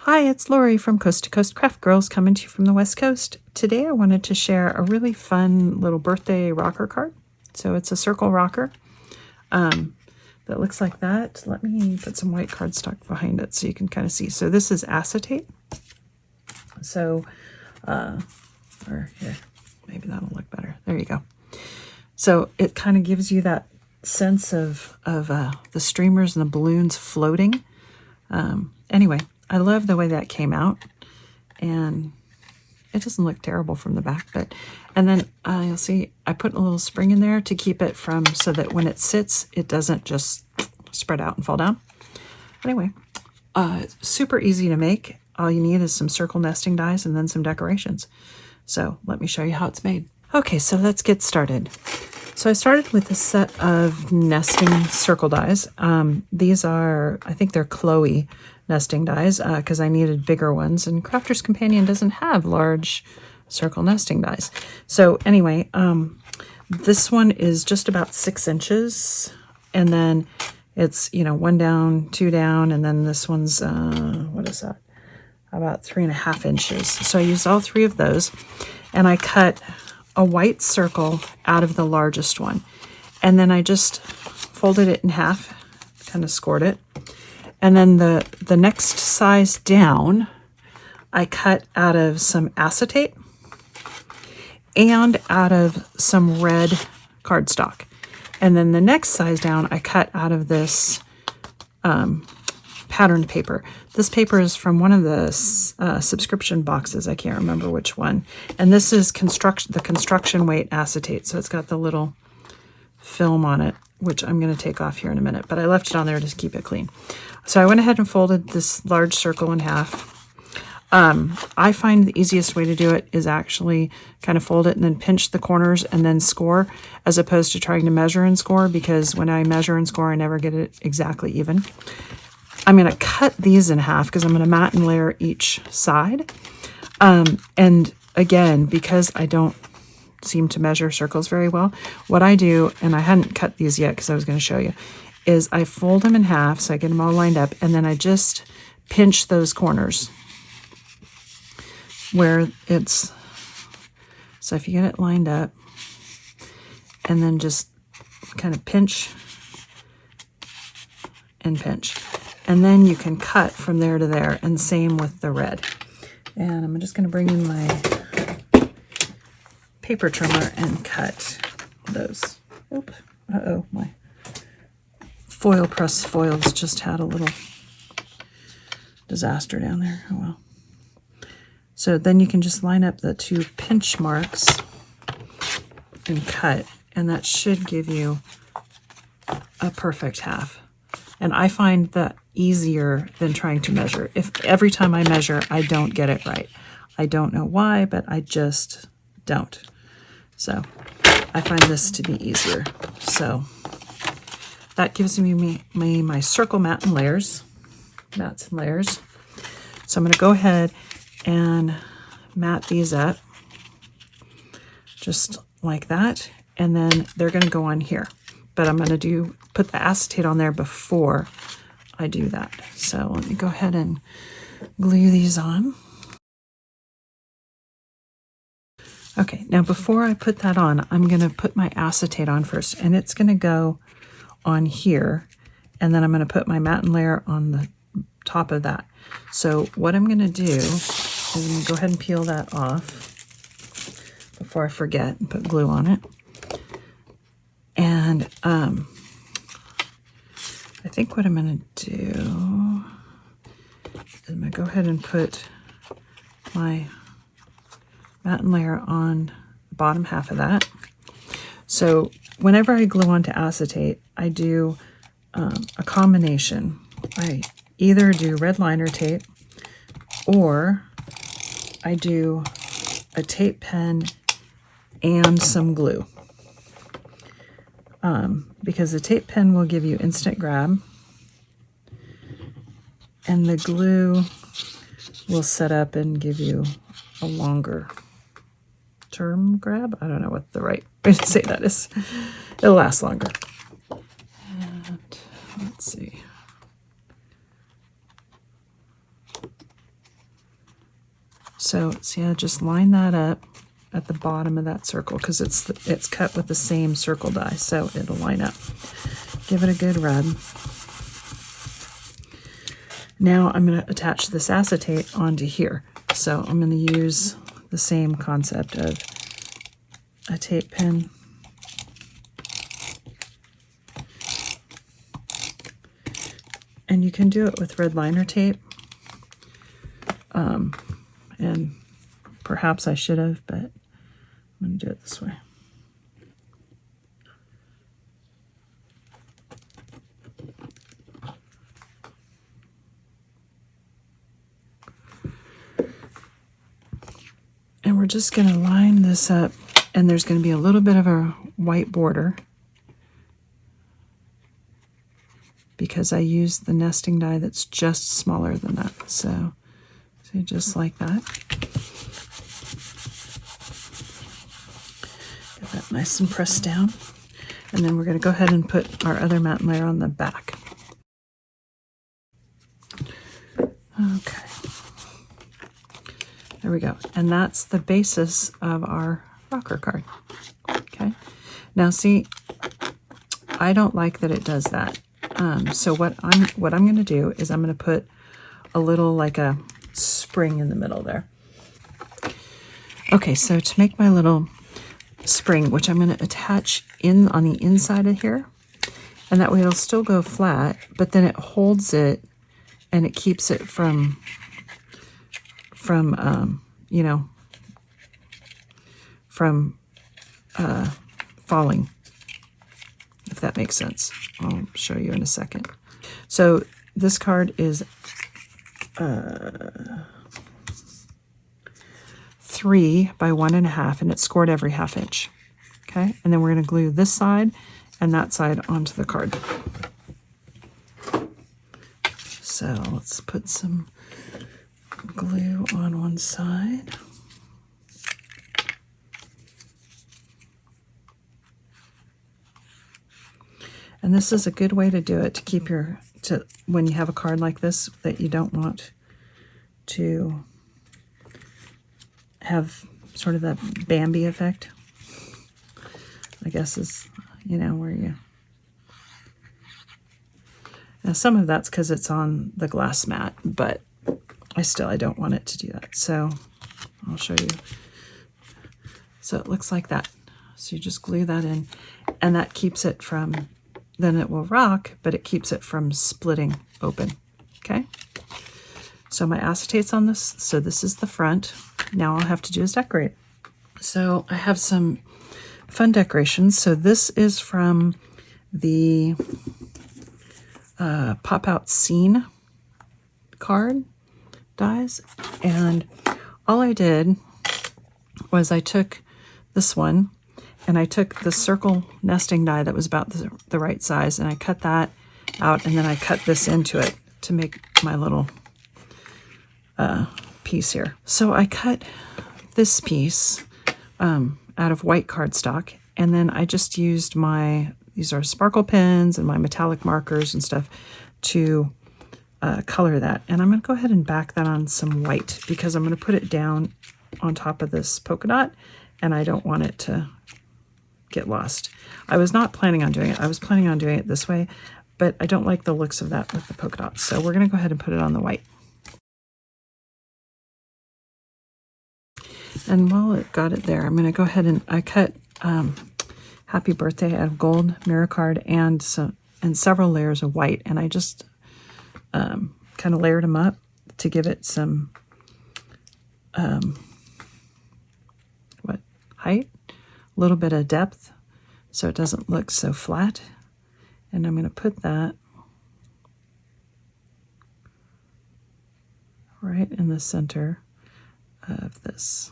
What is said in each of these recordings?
Hi, it's Lori from Coast to Coast Craft Girls coming to you from the West Coast. Today I wanted to share a really fun little birthday rocker card. So it's a circle rocker that looks like that. Let me put some white cardstock behind it so you can kind of see. So this is acetate. So, or here, maybe that'll look better. There you go. So it kind of gives you that sense of the streamers and the balloons floating. Anyway, I love the way that came out, and it doesn't look terrible from the back, and then you'll see I put a little spring in there to keep it so that when it sits, it doesn't just spread out and fall down. Anyway, super easy to make. All you need is some circle nesting dies and then some decorations. So let me show you how it's made. Okay, so let's get started. So I started with a set of nesting circle dies. These are, I think they're Chloe nesting dies because I needed bigger ones, and Crafter's Companion doesn't have large circle nesting dies. So anyway, this one is just about 6 inches, and then it's, 1 down, 2 down, and then this one's, what is that? About 3.5 inches. So I used all 3 of those, and I cut a white circle out of the largest one, and then I just folded it in half, kind of scored it, and then the next size down I cut out of some acetate and out of some red cardstock, and then the next size down I cut out of this patterned paper. This paper is from one of the subscription boxes. I can't remember which one. And this is the construction weight acetate. So it's got the little film on it, which I'm going to take off here in a minute. But I left it on there to keep it clean. So I went ahead and folded this large circle in half. I find the easiest way to do it is actually kind of fold it and then pinch the corners and then score, as opposed to trying to measure and score, because when I measure and score, I never get it exactly even. I'm going to cut these in half because I'm going to mat and layer each side. And again, because I don't seem to measure circles very well, what I do, and I hadn't cut these yet because I was going to show you, is I fold them in half so I get them all lined up, and then I just pinch those corners where it's, so if you get it lined up, and then just kind of pinch and pinch. And then you can cut from there to there, and same with the red. And I'm just going to bring in my paper trimmer and cut those. Oop. Uh-oh, my foil press foils just had a little disaster down there. Oh well. So then you can just line up the 2 pinch marks and cut, and that should give you a perfect half. And I find that easier than trying to measure. If every time I measure, I don't get it right. I don't know why, but I just don't. So I find this to be easier. So that gives me my circle mats and layers. So I'm going to go ahead and mat these up just like that. And then they're going to go on here. But I'm going to put the acetate on there before I do that. So let me go ahead and glue these on. Okay, now before I put that on, I'm going to put my acetate on first, and it's going to go on here, and then I'm going to put my matte layer on the top of that. So what I'm going to do is I'm going to go ahead and peel that off before I forget and put glue on it. And I think what I'm going to do is I'm going to go ahead and put my matte layer on the bottom half of that. So whenever I glue onto acetate, I do a combination. I either do red liner tape, or I do a tape pen and some glue. Because the tape pen will give you instant grab, and the glue will set up and give you a longer term grab. I don't know what the right way to say that is. It'll last longer. And let's see. So see, I just line that up at the bottom of that circle because it's cut with the same circle die, so it'll line up. Give it a good rub. Now I'm going to attach this acetate onto here. So I'm going to use the same concept of a tape pen. And you can do it with red liner tape. And perhaps I should have, but I'm going to do it this way. And we're just going to line this up, and there's going to be a little bit of a white border because I used the nesting die that's just smaller than that. So see, just like that. Get that nice and pressed down. And then we're going to go ahead and put our other matte layer on the back. Okay. There we go. And that's the basis of our rocker card. Okay. Now see, I don't like that it does that. So what I'm going to do is I'm going to put a little like a spring in the middle there. Okay, so to make my little spring, which I'm going to attach in on the inside of here, and that way it'll still go flat, but then it holds it and it keeps it from you know, from falling, if that makes sense. I'll show you in a second. So this card is 3 by 1.5, and it's scored every 1/2 inch. Okay, and then we're going to glue this side and that side onto the card. So let's put some glue on one side. And this is a good way to do it, to keep when you have a card like this that you don't want to have sort of that Bambi effect, I guess is, you know, where you... Now some of that's because it's on the glass mat, but I don't want it to do that. So I'll show you. So it looks like that. So you just glue that in, and that keeps it from... Then it will rock, but it keeps it from splitting open. Okay. So my acetate's on this. So this is the front. Now all I have to do is decorate. So I have some fun decorations. So this is from the Pop Out Scene card dies. And all I did was I took this one, and I took the circle nesting die that was about the right size, and I cut that out, and then I cut this into it to make my little piece here. So I cut this piece out of white cardstock, and then I just used these are sparkle pens and my metallic markers and stuff to color that. And I'm going to go ahead and back that on some white because I'm going to put it down on top of this polka dot, and I don't want it to get lost. I was not planning on doing it. I was planning on doing it this way, but I don't like the looks of that with the polka dots. So we're going to go ahead and put it on the white. And while it got it there, I'm going to go ahead and I cut Happy Birthday out of gold mirror card and several layers of white, and I just kind of layered them up to give it some height, a little bit of depth, so it doesn't look so flat. And I'm going to put that right in the center of this.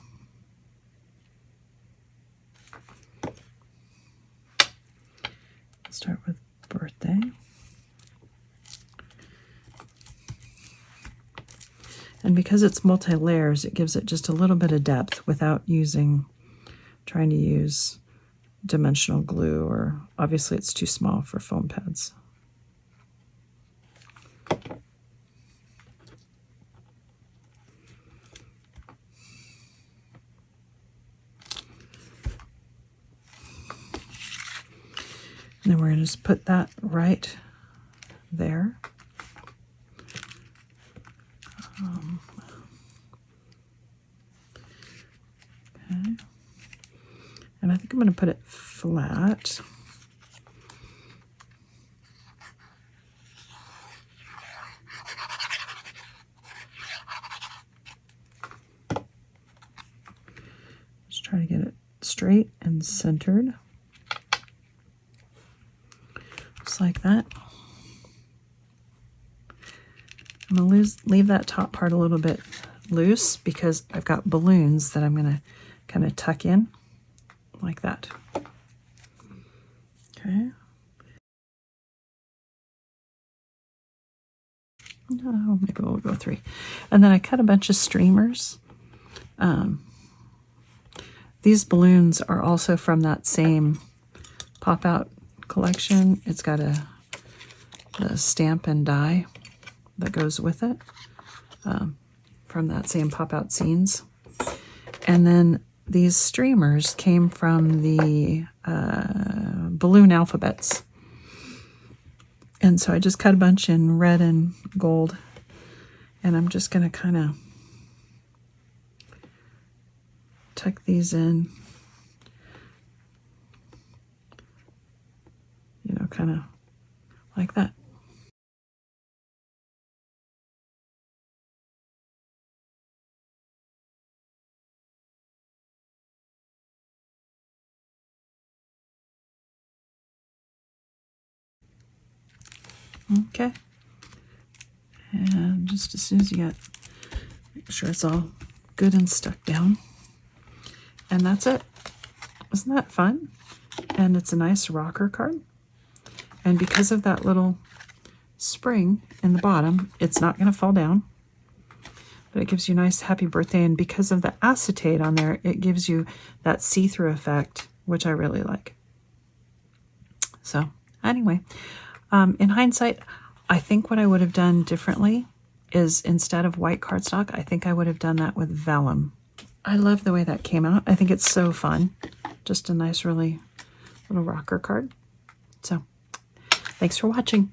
Start with birthday. And because it's multi-layers, it gives it just a little bit of depth without trying to use dimensional glue, or obviously it's too small for foam pads. And then we're going to just put that right there. Okay. And I think I'm going to put it flat. Just try to get it straight and centered. Just like that. I'm going to leave that top part a little bit loose because I've got balloons that I'm going to kind of tuck in like that. Okay. No, maybe we'll go 3. And then I cut a bunch of streamers. These balloons are also from that same pop-out collection. It's got a stamp and die that goes with it from that same pop-out scenes. And then these streamers came from the balloon alphabets. And so I just cut a bunch in red and gold. And I'm just going to kind of tuck these in, you know, kind of like that. Okay. And just as soon as you make sure it's all good and stuck down. And that's it. Isn't that fun? And it's a nice rocker card. And because of that little spring in the bottom, it's not going to fall down. But it gives you a nice happy birthday. And because of the acetate on there, it gives you that see-through effect, which I really like. So anyway, in hindsight, I think what I would have done differently is instead of white cardstock, I think I would have done that with vellum. I love the way that came out. I think it's so fun. Just a nice, really little rocker card. So, thanks for watching.